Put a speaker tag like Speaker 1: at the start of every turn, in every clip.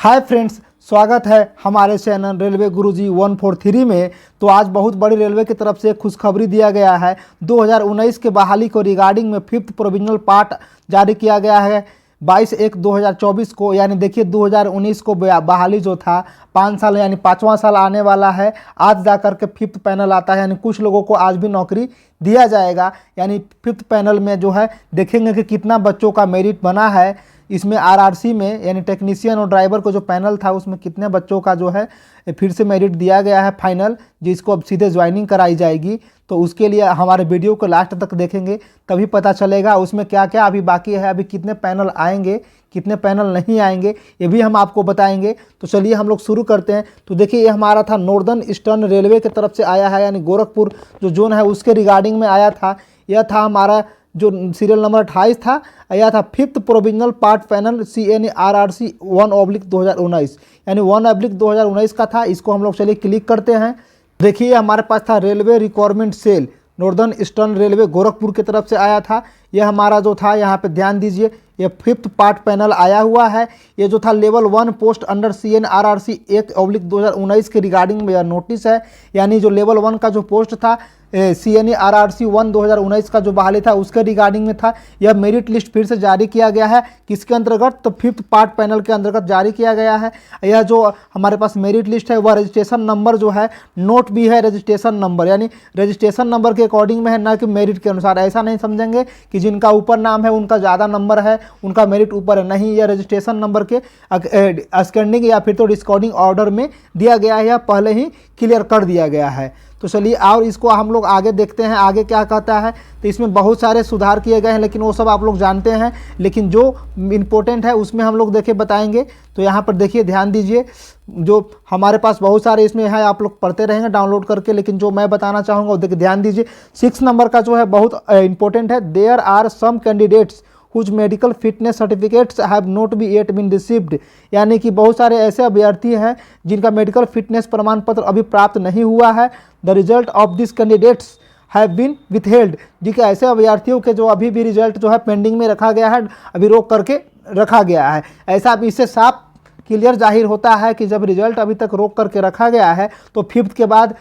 Speaker 1: Hi friends, स्वागत है हमारे चैनल रेलवे गुरुजी 143 में। तो आज बहुत बड़ी रेलवे की तरफ से खुशखबरी दिया गया है। 2019 के बहाली को रिगार्डिंग में 5th प्रोविजनल पार्ट जारी किया गया है 22/1/2024 को। यानी देखिए 2019 को बहाली जो था 5 साल यानी 5वां साल आने वाला है। आज जाकर के 5th पैनल आता है, यानी कुछ लोगों को आज भी नौकरी दिया जाएगा। यानी 5th पैनल में जो है देखेंगे कि कितना बच्चों का मेरिट बना है। इसमें आरआरसी में यानी टेक्नीशियन और ड्राइवर को जो पैनल था उसमें कितने बच्चों का जो है फिर से मेरिट दिया गया है फाइनल, जिसको अब सीधे ज्वाइनिंग कराई जाएगी। तो उसके लिए हमारे वीडियो को लास्ट तक देखेंगे तभी पता चलेगा उसमें क्या क्या अभी बाकी है, अभी कितने पैनल आएंगे कितने पैनल नहीं आएंगे ये भी हम आपको बताएंगे। तो चलिए हम लोग शुरू करते हैं। तो देखिए ये हमारा था नॉर्दर्न ईस्टर्न रेलवे की तरफ से आया है, यानी गोरखपुर जो जोन है उसके रिगार्डिंग में आया था। यह था हमारा जो सीरियल नंबर 28 था। यह था 5th provisional part panel CNE RRC 1/2019, यानी 1/2019 का था। इसको हम लोग चलिए क्लिक करते हैं। देखिए हमारे पास था railway requirement cell northern eastern railway Gorakhpur की तरफ से आया था। यह हमारा जो था यहाँ पे ध्यान दीजिए, ये 5th पार्ट पैनल आया हुआ है। ये जो था level 1 post under CN RRC 1/2019 के रिगार्डिंग में यह नोटिस है। यानी जो लेवल 1 का जो पोस्ट था CNE RRC 1/2019 का जो बहाली था उसके रिगार्डिंग में था। यह मेरिट लिस्ट फिर से जारी किया गया है। किसके अंतर्गत? तो 5th पार्ट पैनल के अंतर्गत जारी किया गया है। यह जो हमारे पास मेरिट लिस्ट है वह रजिस्ट्रेशन नंबर जो है नोट भी है रजिस्ट्रेशन नंबर, यानी रजिस्ट्रेशन नंबर के अकॉर्डिंग में है, ना कि मेरिट के अनुसार। ऐसा नहीं समझेंगे कि जिनका ऊपर नाम है उनका ज़्यादा नंबर है, उनका मेरिट ऊपर है, नहीं। यह रजिस्ट्रेशन नंबर के असेंडिंग या फिर तो डिस्कॉर्डिंग ऑर्डर में दिया गया है, या पहले ही क्लियर कर दिया गया है। तो चलिए और इसको हम लोग आगे देखते हैं आगे क्या कहता है। तो इसमें बहुत सारे सुधार किए गए हैं, लेकिन वो सब आप लोग जानते हैं। लेकिन जो इम्पोर्टेंट है उसमें हम लोग देखिए बताएंगे। तो यहाँ पर देखिए ध्यान दीजिए, जो हमारे पास बहुत सारे इसमें है, आप लोग पढ़ते रहेंगे डाउनलोड करके। लेकिन जो मैं बताना चाहूँगा वो देखिए ध्यान दीजिए। 6 नंबर का जो है बहुत इंपॉर्टेंट है। There are some candidates whose medical fitness certificates have not be yet been received, यानी कि बहुत सारे ऐसे अभ्यर्थी हैं जिनका मेडिकल फिटनेस प्रमाण पत्र अभी प्राप्त नहीं हुआ है। The result of this candidates have been withheld, जी के ऐसे अभ्यर्थियों के जो अभी भी रिजल्ट जो है पेंडिंग में रखा गया है, अभी रोक करके रखा गया है। ऐसा अब इससे साफ क्लियर जाहिर होता है कि जब रिजल्ट अभी तक रोक करके रखा गया है तो 5th के बाद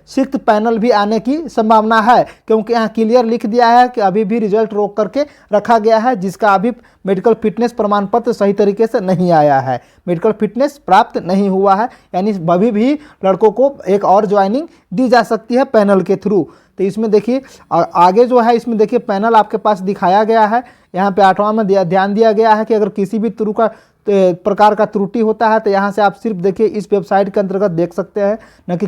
Speaker 1: 6th पैनल भी आने की संभावना है, क्योंकि यहाँ क्लियर लिख दिया है कि अभी भी रिजल्ट रोक करके रखा गया है, जिसका अभी मेडिकल फिटनेस प्रमाण पत्र सही तरीके से नहीं आया है, मेडिकल फिटनेस प्राप्त नहीं हुआ है। यानी अभी भी लड़कों को एक और ज्वाइनिंग दी जा सकती है पैनल के थ्रू। तो इसमें देखिए आगे जो है इसमें देखिए पैनल आपके पास दिखाया गया है। यहाँ पे 8वां में ध्यान दिया गया है कि अगर किसी भी प्रकार का त्रुटि होता है तो यहाँ से आप सिर्फ देखिए इस वेबसाइट के अंतर्गत देख सकते हैं, न कि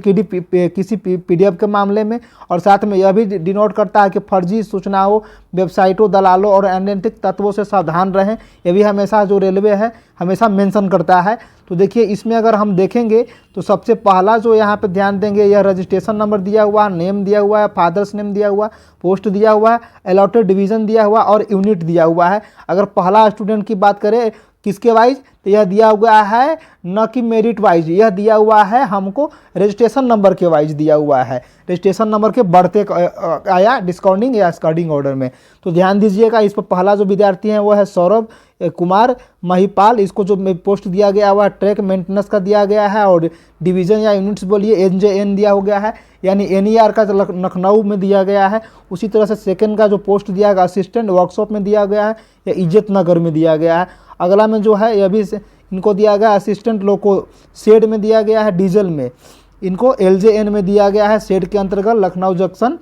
Speaker 1: किसी PDF के मामले में। और साथ में यह भी डिनोट करता है कि फर्जी सूचनाओं, वेबसाइटों, दलालों और अनैतिक तत्वों से सावधान रहें। यह भी हमेशा जो रेलवे है हमेशा मेंशन करता है। तो देखिए इसमें अगर हम देखेंगे तो सबसे पहला जो यहाँ पे ध्यान देंगे, यह रजिस्ट्रेशन नंबर दिया हुआ, नेम दिया हुआ है, फादर्स नेम दिया हुआ, पोस्ट दिया हुआ है, अलॉटेड डिवीज़न दिया हुआ और यूनिट दिया हुआ है। अगर पहला स्टूडेंट की बात करें किसके वाइज, तो यह दिया हुआ है न कि मेरिट वाइज, यह दिया हुआ है हमको रजिस्ट्रेशन नंबर के वाइज दिया हुआ है। रजिस्ट्रेशन नंबर के बढ़ते आया डिस्काउंटिंग या स्कॉर्डिंग ऑर्डर में। तो ध्यान दीजिएगा, इस पर पहला जो विद्यार्थी है वो है सौरभ कुमार महिपाल। इसको जो पोस्ट दिया गया हुआ ट्रैक मेंटेनेंस का दिया गया है, और डिवीज़न या यूनिट्स बोलिए NJN दिया हो गया है, यानी NER का लखनऊ में दिया गया है। उसी तरह से सेकंड का जो पोस्ट दिया गया असिस्टेंट वर्कशॉप में दिया गया है, या इज्जत नगर में दिया गया है। अगला में जो है यह भी इनको दिया गया असिस्टेंट लोको शेड में दिया गया है, डीजल में। इनको LJN में दिया गया है, शेड के अंतर्गत लखनऊ जंक्शन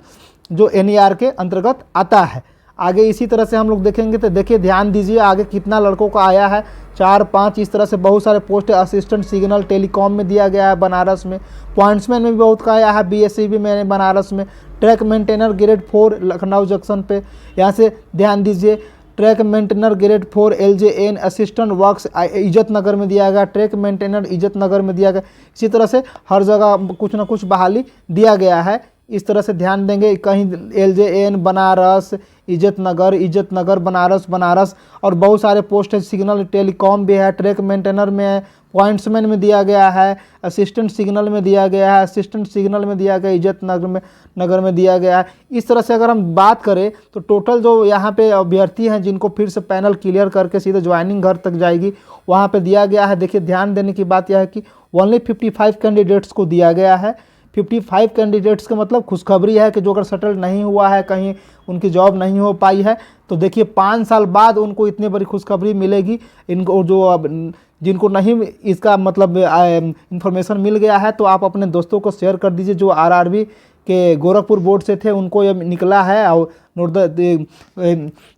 Speaker 1: जो NER के अंतर्गत आता है। आगे इसी तरह से हम लोग देखेंगे तो देखिए ध्यान दीजिए आगे कितना लड़कों का आया है, 4, 5 इस तरह से बहुत सारे पोस्ट असिस्टेंट सिग्नल टेलीकॉम में दिया गया है बनारस में। पॉइंट्समैन में भी बहुत का आया है, BSCB में बनारस में। Track maintainer grade 4 Lucknow junction पे, यहाँ से ध्यान दीजिए। Track maintainer grade 4 LJN assistant works इज्जत नगर में दिया गया, ट्रैक मेंटेनर इज्जत नगर में दिया गया। इसी तरह से हर जगह कुछ ना कुछ बहाली दिया गया है। इस तरह से ध्यान देंगे। कहीं LJN बनारस, इज्जत नगर बनारस और बहुत सारे पोस्ट है। सिग्नल टेलीकॉम भी है, ट्रैक मेंटेनर में है, पॉइंट्समैन में दिया गया है, असिस्टेंट सिग्नल में दिया गया है, असिस्टेंट सिग्नल में दिया गया, इज्जत नगर में दिया गया है। इस तरह से अगर हम बात करें तो टोटल जो यहाँ पे अभ्यर्थी हैं जिनको फिर से पैनल क्लियर करके सीधे ज्वाइनिंग घर तक जाएगी, वहाँ पे दिया गया है। देखिए ध्यान देने की बात यह है कि ओनली 55 कैंडिडेट्स को दिया गया है। 55 कैंडिडेट्स का मतलब खुशखबरी है कि जो अगर सेटल नहीं हुआ है, कहीं उनकी जॉब नहीं हो पाई है, तो देखिए 5 साल बाद उनको इतनी बड़ी खुशखबरी मिलेगी। इनको जो अब जिनको नहीं इसका मतलब इन्फॉर्मेशन मिल गया है, तो आप अपने दोस्तों को शेयर कर दीजिए। जो RRB के गोरखपुर बोर्ड से थे उनको ये निकला है, और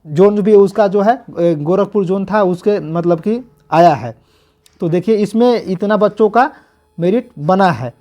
Speaker 1: जोन भी उसका जो है गोरखपुर जोन था उसके मतलब कि आया है। तो देखिए इसमें इतना बच्चों का मेरिट बना है।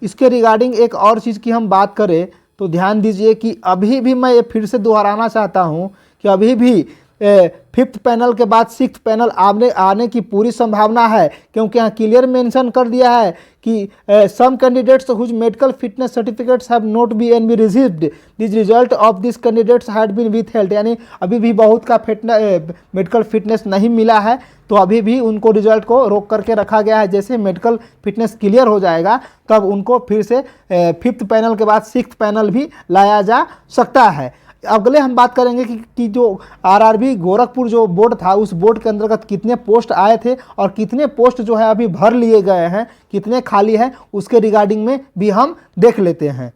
Speaker 1: इसके रिगार्डिंग एक और चीज़ की हम बात करें तो ध्यान दीजिए कि अभी भी मैं ये फिर से दोहराना चाहता हूँ कि अभी भी 5th पैनल के बाद 6th पैनल आने की पूरी संभावना है, क्योंकि यहाँ क्लियर मेंशन कर दिया है कि some candidates whose medical fitness certificates have not been received, this result of this candidates had been withheld. यानी अभी भी बहुत का मेडिकल फिटनेस नहीं मिला है, तो अभी भी उनको रिजल्ट को रोक करके रखा गया है। जैसे मेडिकल फिटनेस क्लियर हो जाएगा तब उनको फिर से 5th पैनल के बाद 6th पैनल भी लाया जा सकता है। अगले हम बात करेंगे कि जो RRB गोरखपुर जो बोर्ड था उस बोर्ड के अंतर्गत कितने पोस्ट आए थे और कितने पोस्ट जो है अभी भर लिए गए हैं, कितने खाली हैं, उसके रिगार्डिंग में भी हम देख लेते हैं।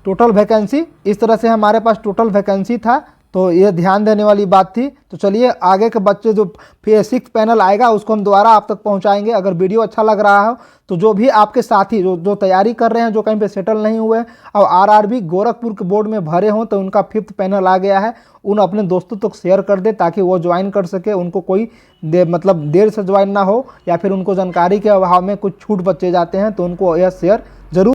Speaker 1: टोटल वैकेंसी इस तरह से हमारे पास टोटल वैकेंसी था, तो ये ध्यान देने वाली बात थी। तो चलिए आगे के बच्चे जो 6th पैनल आएगा उसको हम दोबारा आप तक पहुंचाएंगे। अगर वीडियो अच्छा लग रहा हो तो जो भी आपके साथी जो तैयारी कर रहे हैं, जो कहीं पे सेटल नहीं हुए और RRB गोरखपुर के बोर्ड में भरे हों तो उनका 5th पैनल आ गया है, उन अपने दोस्तों तक शेयर कर दे ताकि वो ज्वाइन कर सके। उनको कोई मतलब देर से ज्वाइन ना हो, या फिर उनको जानकारी के अभाव में कुछ छूट बचे जाते हैं, तो उनको यह शेयर जरूर